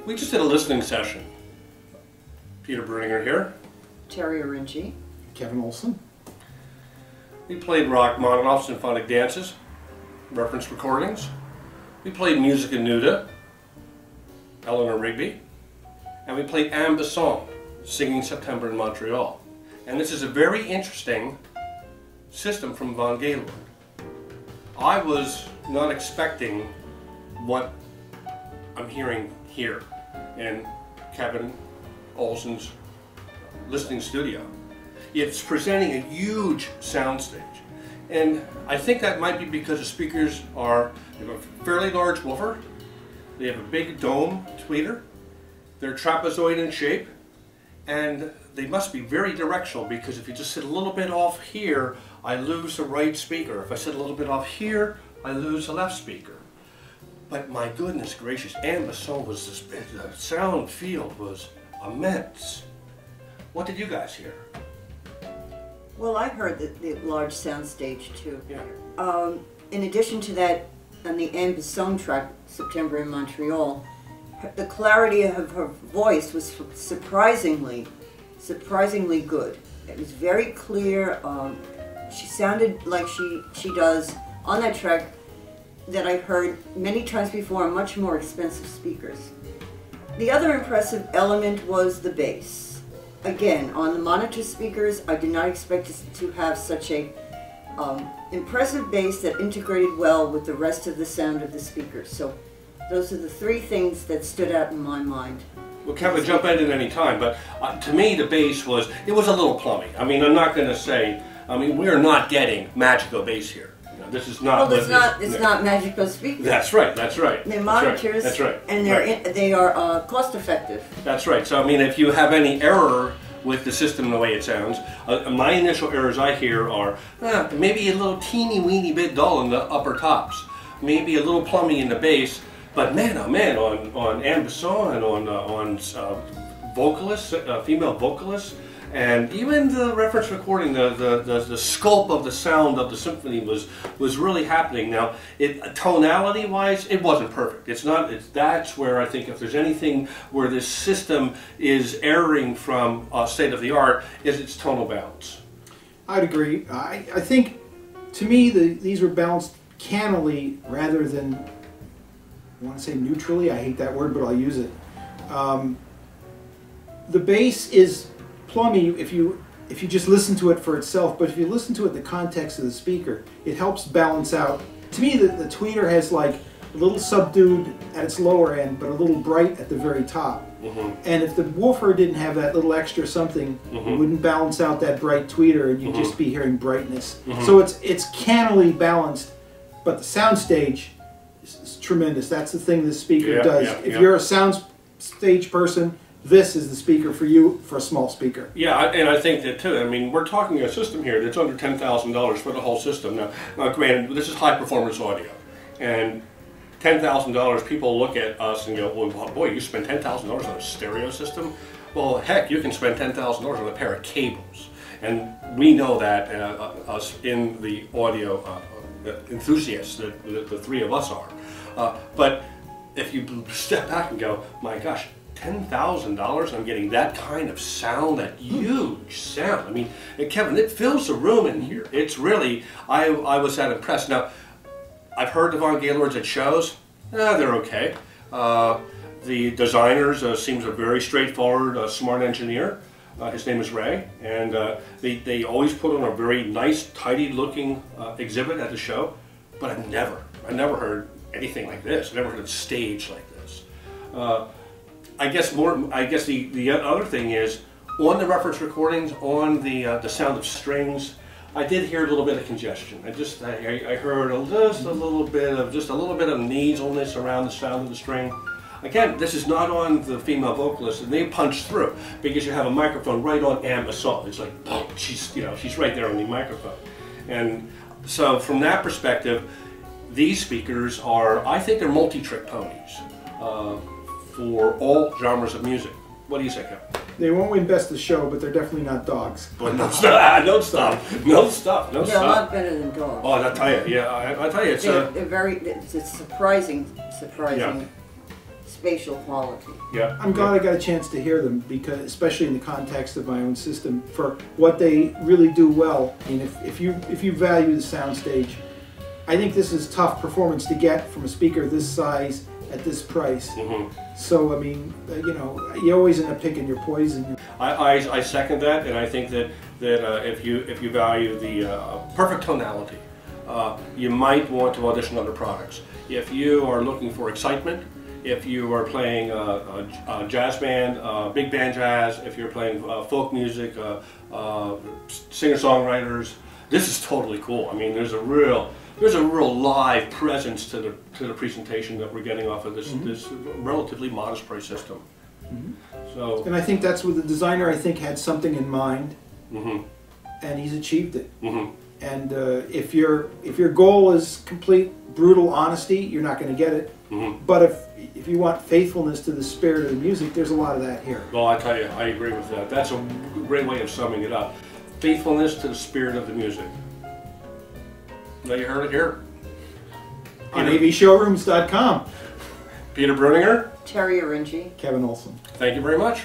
We just did a listening session. Peter Berninger here. Terry Orinci. Kevin Olson. We played Rachmaninoff's symphonic dances, reference recordings. We played Musica Nuda, Eleanor Rigby. And we played Anne Besson, Singing September in Montreal. And this is a very interesting system from von Gaylord. I was not expecting what I'm hearing here in Kevin Olson's listening studio. It's presenting a huge soundstage. And I think that might be because the speakers they have a fairly large woofer, they have a big dome tweeter, they're trapezoid in shape, and they must be very directional, because if you just sit a little bit off here, I lose the right speaker. If I sit a little bit off here, I lose the left speaker. But my goodness gracious, Anne Besson was the sound field was immense. What did you guys hear? Well, I heard the large sound stage too. Yeah. In addition to that, on the Anne Besson track, September in Montreal, the clarity of her voice was surprisingly good. It was very clear. She sounded like she does on that track that I've heard many times before on much more expensive speakers. The other impressive element was the bass. Again, on the monitor speakers, I did not expect to have such a impressive bass that integrated well with the rest of the sound of the speakers. So those are the three things that stood out in my mind. Well, Kevin, jump in at any time, but to me the bass was a little plummy. I mean, I'm not going to say, we are not getting Magico bass here. You know, this is not. Well, it's not Magico speakers. That's right. That's right. They're monitors. That's right. And they are cost effective. That's right. So if you have any error with the system the way it sounds, my initial errors I hear are maybe a little teeny weeny bit dull in the upper tops, maybe a little plummy in the bass. But man, oh man, on Anne Besson and on vocalists, female vocalists, and even the reference recording, the sculpt of the sound of the symphony was really happening. Now, tonality wise, it wasn't perfect. It's not. That's where I think if there's anything where this system is erring from state of the art, is its tonal balance. I'd agree. I think, to me, these were balanced cannily rather than, I want to say neutrally. I hate that word, but I'll use it. The bass is plummy if you just listen to it for itself, but if you listen to it in the context of the speaker, it helps balance out. To me, the tweeter has like a little subdued at its lower end, but a little bright at the very top. And if the woofer didn't have that little extra something, it wouldn't balance out that bright tweeter, and you'd just be hearing brightness. So it's cannily balanced, but the soundstage is tremendous. That's the thing this speaker does. If you're a sound stage person, this is the speaker for you for a small speaker. Yeah, and I think that too. We're talking a system here that's under $10,000 for the whole system. Now, granted, this is high performance audio, and $10,000, people look at us and go, well, boy, you spend $10,000 on a stereo system? Well, heck, you can spend $10,000 on a pair of cables. And we know that, us in the audio enthusiasts, the three of us are. But if you step back and go, my gosh, $10,000, I'm getting that kind of sound, that huge sound. And Kevin, it fills the room in here. It's really, I was that impressed. Now, I've heard the von Gaylords at shows. They're okay. The designers seems a very straightforward, smart engineer. His name is Ray, and they always put on a very nice, tidy-looking exhibit at the show. But I never heard anything like this. I never heard a stage like this. I guess the other thing is, on the reference recordings, on the sound of strings, I did hear a little bit of congestion. I heard just a little bit of nasalness around the sound of the string. Again, this is not on the female vocalist, and they punch through because you have a microphone right on Anne Besson. It's like, oh, she's right there on the microphone. And so from that perspective, these speakers are, I think they're multi-trick ponies for all genres of music. What do you say, Kevin? They won't win Best of Show, but they're definitely not dogs. But no stuff. They're a lot better than dogs. Oh, I tell you, yeah, I tell you, they're very. It's surprising spatial quality. Yeah. I'm glad I got a chance to hear them, because especially in the context of my own system, for what they really do well. I mean, if you value the soundstage, I think this is tough performance to get from a speaker this size at this price. So I mean, you know, you always end up picking your poison. I second that, and I think that if you value the perfect tonality, you might want to audition other products. If you are looking for excitement, if you are playing a jazz band, big band jazz, if you're playing folk music, singer-songwriters, this is totally cool. I mean, there's a real live presence to the presentation that we're getting off of this relatively modest price system. So, and I think that's what the designer, I think, had something in mind, and he's achieved it. And if your goal is complete brutal honesty, you're not going to get it. But if you want faithfulness to the spirit of the music, there's a lot of that here. Well, I tell you, I agree with that. That's a great way of summing it up. Faithfulness to the spirit of the music. Now you heard it here. On avshowrooms.com. Peter Bruninger. Terry Arinci. Kevin Olson. Thank you very much.